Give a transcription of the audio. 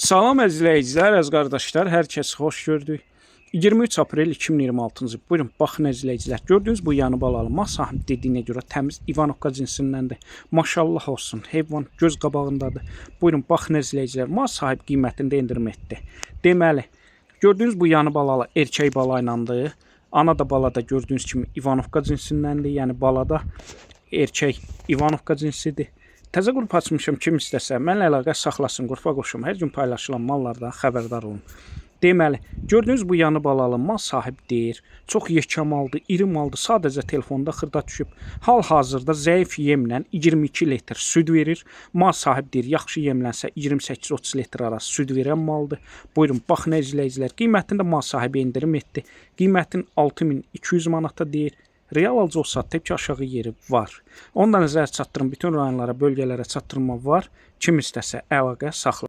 Salam əzizləyicilər, əziz qardaşlar, hər kəsi xoş gördük. 23 aprel 2026-cı. Buyurun, baxın əzizləyicilər. Gördüyünüz bu yanı balalı mal sahibi dediyinə görə təmiz İvanovka cinsindəndir. Maşallah olsun, heyvan göz qabağındadır. Buyurun, baxın əzizləyicilər, mal sahibi qiymətində endirim etdi. Deməli, gördüyünüz bu yanı balalı erkək bala ilandır. Ana da bala da gördüyünüz kimi İvanovka cinsindəndir. Yəni balada erkək İvanovka cinsidir. Təzə qrup açmışam, kim istəsə, mənlə əlaqə saxlasın, qrupa qoşum. Hər gün paylaşılan mallardan xəbərdar olun. Deməli, gördüyünüz bu yanı balalı mal sahibi deyir. Çox yekə maldır, iri maldır, sadəcə telefonda xırda düşüb. Hal-hazırda zəif yemlə 22 litr süd verir. Mal sahibi deyir, yaxşı yemlənsə 28-30 litr arası süd verən maldır. Buyurun, baxın əzizləyicilər, qiymətində mal sahibi endirim etdi. Qiymətin 6200 manata deyir. Real alıcı olsa təbii aşağı yeri var. Ondan nəzər çatdırın, bütün rayonlara, bölgələrə çatdırma var. Kim istəsə əlaqə saxlasın.